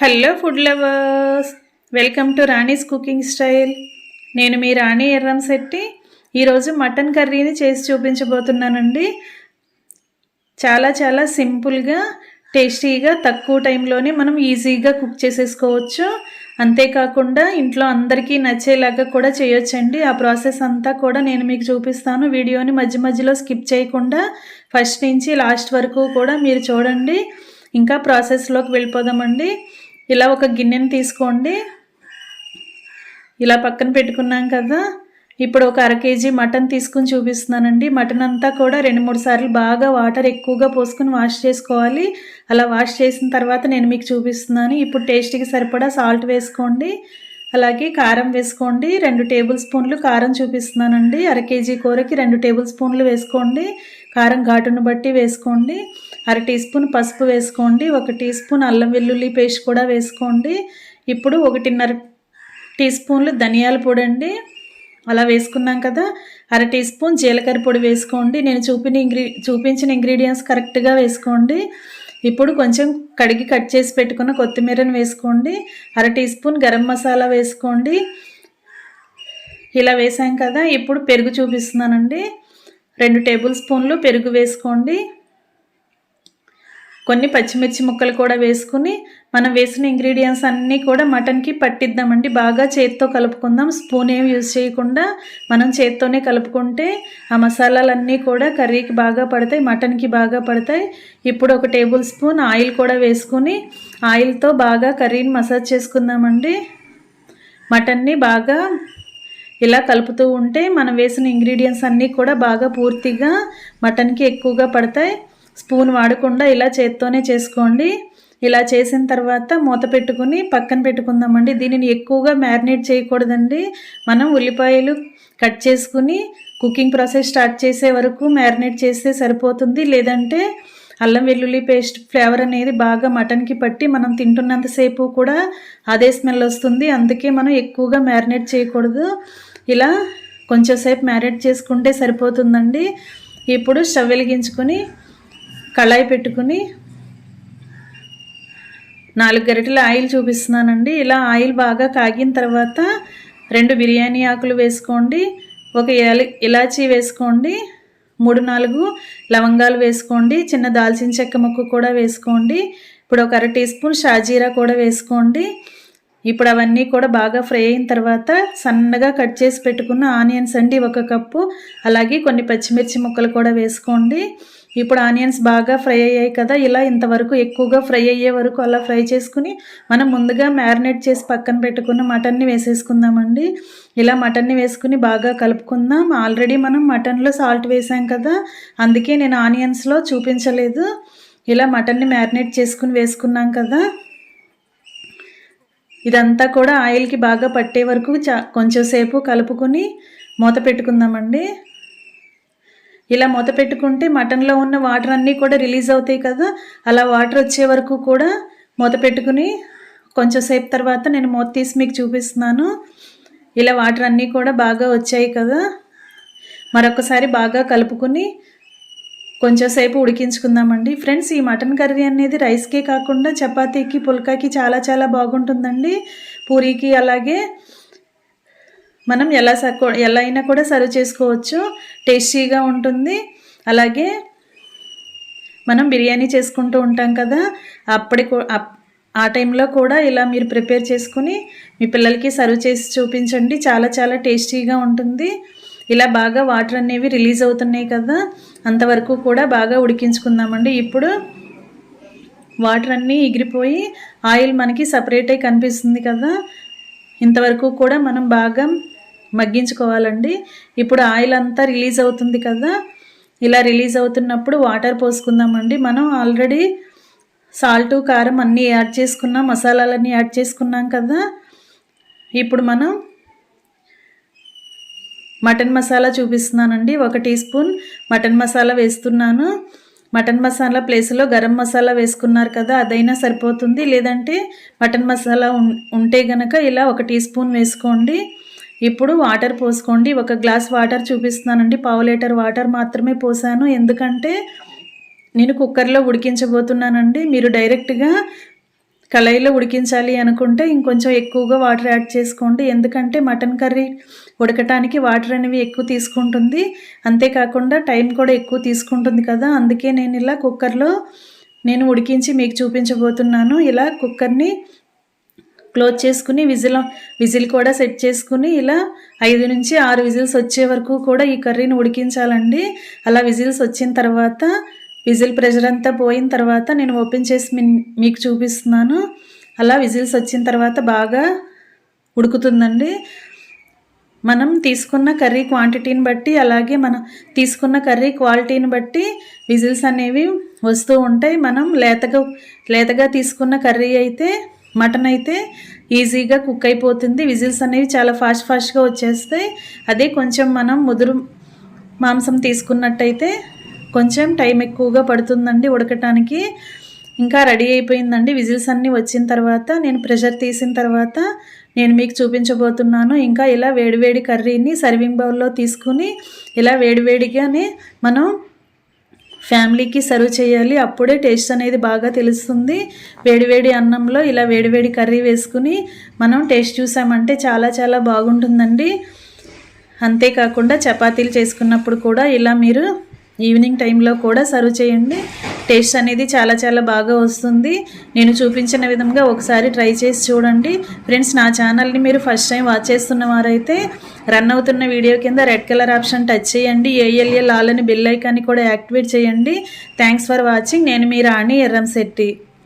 Hello food lovers, welcome to Rani's cooking style. నేను మీ రాణి ఎర్రంశెట్టి. ఈరోజు mutton కర్రీని చేసి చూపించబోతున్నానండి. చాలా సింపుల్గా, టేస్టీగా, తక్కువ టైంలోనే మనం ఈజీగా కుక్ చేసేసుకోవచ్చు. అంతేకాకుండా ఇంట్లో అందరికీ నచ్చేలాగా కూడా చేయొచ్చండి. ఆ ప్రాసెస్ అంతా కూడా నేను మీకు చూపిస్తాను. వీడియోని మధ్యలో స్కిప్ చేయకుండా ఫస్ట్ నుంచి లాస్ట్ వరకు కూడా మీరు చూడండి. ఇంకా ప్రాసెస్లోకి వెళ్ళిపోదామండి. ఇలా ఒక గిన్నెని తీసుకోండి. ఇలా పక్కన పెట్టుకున్నాం కదా. ఇప్పుడు ఒక 1/2 kg మటన్ తీసుకుని చూపిస్తున్నానండి. మటన్ అంతా కూడా 2-3 సార్లు బాగా వాటర్ ఎక్కువగా పోసుకుని వాష్ చేసుకోవాలి. అలా వాష్ చేసిన తర్వాత నేను మీకు చూపిస్తున్నాను. ఇప్పుడు టేస్ట్కి సరిపడా సాల్ట్ వేసుకోండి. అలాగే కారం వేసుకోండి. 2 టేబుల్ స్పూన్లు కారం చూపిస్తున్నానండి. 1/2 kg కూరకి 2 టేబుల్ స్పూన్లు వేసుకోండి. కారం ఘాటును బట్టి వేసుకోండి. 1/2 టీ స్పూన్ పసుపు వేసుకోండి. 1 టీ స్పూన్ అల్లం వెల్లుల్లి పేస్ట్ కూడా వేసుకోండి. ఇప్పుడు 1.5 టీ స్పూన్లు ధనియాల పొడి అండి. అలా వేసుకున్నాం కదా. 1/2 టీ స్పూన్ జీలకర్ర పొడి వేసుకోండి. నేను చూపించిన ఇంగ్రీడియంట్స్ కరెక్ట్గా వేసుకోండి. ఇప్పుడు కొంచెం కడిగి కట్ చేసి పెట్టుకున్న కొత్తిమీరని వేసుకోండి. 1/2 టీ స్పూన్ గరం మసాలా వేసుకోండి. ఇలా వేసాం కదా. ఇప్పుడు పెరుగు చూపిస్తున్నానండి. 2 టేబుల్ స్పూన్లు పెరుగు వేసుకోండి. కొన్ని పచ్చిమిర్చి ముక్కలు కూడా వేసుకుని మనం వేసిన ఇంగ్రీడియంట్స్ అన్నీ కూడా మటన్కి పట్టిద్దామండి. బాగా చేత్తో కలుపుకుందాం. స్పూన్ ఏమి యూజ్ చేయకుండా మనం చేత్తోనే కలుపుకుంటే ఆ మసాలాలన్నీ కూడా కర్రీకి బాగా పడతాయి, మటన్కి బాగా పడతాయి. ఇప్పుడు 1 టేబుల్ స్పూన్ ఆయిల్ కూడా వేసుకుని ఆయిల్తో బాగా కర్రీని మసాజ్ చేసుకుందామండి. మటన్ని బాగా ఇలా కలుపుతూ ఉంటే మనం వేసిన ఇంగ్రీడియంట్స్ అన్నీ కూడా బాగా పూర్తిగా మటన్కి ఎక్కువగా పడతాయి. స్పూన్ వాడకుండా ఇలా చేత్తోనే చేసుకోండి. ఇలా చేసిన తర్వాత మూత పెట్టుకుని పక్కన పెట్టుకుందామండి. దీనిని ఎక్కువగా మ్యారినేట్ చేయకూడదండి. మనం ఉల్లిపాయలు కట్ చేసుకుని కుకింగ్ ప్రాసెస్ స్టార్ట్ చేసే వరకు మ్యారినేట్ చేస్తే సరిపోతుంది. లేదంటే అల్లం వెల్లుల్లి పేస్ట్ ఫ్లేవర్ అనేది బాగా మటన్కి పట్టి మనం తింటున్నంతసేపు కూడా అదే స్మెల్ వస్తుంది. అందుకే మనం ఎక్కువగా మ్యారినేట్ చేయకూడదు. ఇలా కొంచెంసేపు మ్యారినేట్ చేసుకుంటే సరిపోతుందండి. ఇప్పుడు స్టవ్ వెలిగించుకొని కళాయి పెట్టుకుని 4 గరిటెల ఆయిల్ చూపిస్తున్నానండి. ఇలా ఆయిల్ బాగా కాగిన తర్వాత 2 బిర్యానీ ఆకులు వేసుకోండి. 1 ఇలాచీ వేసుకోండి. 3-4 లవంగాలు వేసుకోండి. చిన్న దాల్చిన చెక్క ముక్క కూడా వేసుకోండి. ఇప్పుడు 1/2 టీ స్పూన్ షాజీరా కూడా వేసుకోండి. ఇప్పుడు అవన్నీ కూడా బాగా ఫ్రై అయిన తర్వాత సన్నగా కట్ చేసి పెట్టుకున్న ఆనియన్స్ అండి 1 కప్పు, అలాగే కొన్ని పచ్చిమిర్చి ముక్కలు కూడా వేసుకోండి. ఇప్పుడు ఆనియన్స్ బాగా ఫ్రై అయ్యాయి కదా. ఇలా ఇంతవరకు ఎక్కువగా ఫ్రై అయ్యే వరకు అలా ఫ్రై చేసుకుని మనం ముందుగా మ్యారినేట్ చేసి పక్కన పెట్టుకున్న మటన్ని వేసేసుకుందామండి. ఇలా మటన్ని వేసుకుని బాగా కలుపుకుందాం. ఆల్రెడీ మనం మటన్లో సాల్ట్ వేసాం కదా, అందుకే నేను ఆనియన్స్లో చూపించలేదు. ఇలా మటన్ని మ్యారినేట్ చేసుకుని వేసుకున్నాం కదా. ఇదంతా కూడా ఆయిల్కి బాగా పట్టే వరకు కొంచెం సేపు కలుపుకొని మూత పెట్టుకుందామండి. ఇలా మూత పెట్టుకుంటే మటన్లో ఉన్న వాటర్ అన్నీ కూడా రిలీజ్ అవుతాయి కదా. అలా వాటర్ వచ్చే వరకు కూడా మూత పెట్టుకుని కొంచెం సేపు తర్వాత నేను మూత తీసి మీకు చూపిస్తున్నాను. ఇలా వాటర్ అన్నీ కూడా బాగా వచ్చాయి కదా. మరొకసారి బాగా కలుపుకొని కొంచెం సేపు ఉడికించుకుందామండి. ఫ్రెండ్స్, ఈ మటన్ కర్రీ అనేది రైస్కే కాకుండా చపాతీకి, పుల్కాకి చాలా బాగుంటుందండి. పూరీకి అలాగే మనం ఎలా అయినా కూడా సర్వ్ చేసుకోవచ్చు. టేస్టీగా ఉంటుంది. అలాగే మనం బిర్యానీ చేసుకుంటూ ఉంటాం కదా, ఆ టైంలో కూడా ఇలా మీరు ప్రిపేర్ చేసుకుని మీ పిల్లలకి సర్వ్ చేసి చూపించండి. చాలా టేస్టీగా ఉంటుంది. ఇలా బాగా వాటర్ అనేవి రిలీజ్ అవుతున్నాయి కదా, అంతవరకు కూడా బాగా ఉడికించుకుందామండి. ఇప్పుడు వాటర్ అన్నీ ఎగిరిపోయి ఆయిల్ మనకి సపరేట్ అయి కనిపిస్తుంది కదా. ఇంతవరకు కూడా మనం బాగా మగ్గించుకోవాలండి. ఇప్పుడు ఆయిల్ అంతా రిలీజ్ అవుతుంది కదా. ఇలా రిలీజ్ అవుతున్నప్పుడు వాటర్ పోసుకుందామండి. మనం ఆల్రెడీ సాల్ట్, కారం అన్నీ యాడ్ చేసుకున్నాం, మసాలాలన్నీ యాడ్ చేసుకున్నాం కదా. ఇప్పుడు మనం మటన్ మసాలా చూపిస్తున్నానండి. 1 టీ స్పూన్ మటన్ మసాలా వేస్తున్నాను. మటన్ మసాలా ప్లేస్లో గరం మసాలా వేసుకున్నారు కదా, అదైనా సరిపోతుంది. లేదంటే మటన్ మసాలా ఉంటే గనక ఇలా 1 టీ స్పూన్ వేసుకోండి. ఇప్పుడు వాటర్ పోసుకోండి. 1 గ్లాస్ వాటర్ చూపిస్తున్నానండి. 1/2 లీటర్ వాటర్ మాత్రమే పోసాను. ఎందుకంటే నేను కుక్కర్లో ఉడికించబోతున్నానండి. మీరు డైరెక్ట్గా కళాయిలో ఉడికించాలి అనుకుంటే ఇంకొంచెం ఎక్కువగా వాటర్ యాడ్ చేసుకోండి. ఎందుకంటే మటన్ కర్రీ ఉడకటానికి వాటర్ అనేవి ఎక్కువ తీసుకుంటుంది, అంతేకాకుండా టైం కూడా ఎక్కువ తీసుకుంటుంది కదా. అందుకే నేను ఇలా కుక్కర్లో ఉడికించి మీకు చూపించబోతున్నాను. ఇలా కుక్కర్ని క్లోజ్ చేసుకుని విజిల్ కూడా సెట్ చేసుకుని ఇలా 5 నుంచి 6 విజిల్స్ వచ్చే వరకు కూడా ఈ కర్రీని ఉడికించాలండి. అలా విజిల్స్ వచ్చిన తర్వాత విజిల్ ప్రెషర్ అంతా పోయిన తర్వాత నేను ఓపెన్ చేసి మీకు చూపిస్తున్నాను. అలా విజిల్స్ వచ్చిన తర్వాత బాగా ఉడుకుతుందండి. మనం తీసుకున్న కర్రీ క్వాంటిటీని బట్టి అలాగే మనం తీసుకున్న కర్రీ క్వాలిటీని బట్టి విజిల్స్ అనేవి వస్తూ ఉంటాయి. మనం లేతగా తీసుకున్న కర్రీ అయితే మటన్ అయితే ఈజీగా కుక్ అయిపోతుంది. విజిల్స్ అనేవి చాలా ఫాస్ట్గా వచ్చేస్తాయి. అదే కొంచెం మనం ముదురు మాంసం తీసుకున్నట్టయితే కొంచెం టైం ఎక్కువగా పడుతుందండి ఉడకటానికి. ఇంకా రెడీ అయిపోయిందండి. విజిల్స్ అన్నీ వచ్చిన తర్వాత నేను ప్రెషర్ తీసిన తర్వాత నేను మీకు చూపించబోతున్నాను. ఇంకా ఇలా వేడివేడి కర్రీని సర్వింగ్ బౌల్లో తీసుకుని ఇలా వేడివేడిగానే మనం ఫ్యామిలీకి సర్వ్ చేయాలి. అప్పుడే టేస్ట్ అనేది బాగా తెలుస్తుంది. వేడివేడి అన్నంలో ఇలా వేడివేడి కర్రీ వేసుకుని మనం టేస్ట్ చూసామంటే చాలా చాలా బాగుంటుందండి. అంతేకాకుండా చపాతీలు చేసుకున్నప్పుడు కూడా ఇలా మీరు ఈవినింగ్ టైంలో కూడా సర్వ్ చేయండి. టేస్ట్ అనేది చాలా చాలా బాగా వస్తుంది. నేను చూపించిన విధంగా ఒకసారి ట్రై చేసి చూడండి. ఫ్రెండ్స్, నా ఛానల్ని మీరు ఫస్ట్ టైం వాచ్ చేస్తున్న వారైతే రన్ అవుతున్న వీడియో కింద రెడ్ కలర్ ఆప్షన్ టచ్ చేయండి. ALL ఆల్ అని బెల్ ఐకాన్ని కూడా యాక్టివేట్ చేయండి. Thanks for watching. నేను మీ రాణి ఎర్రంశెట్టి.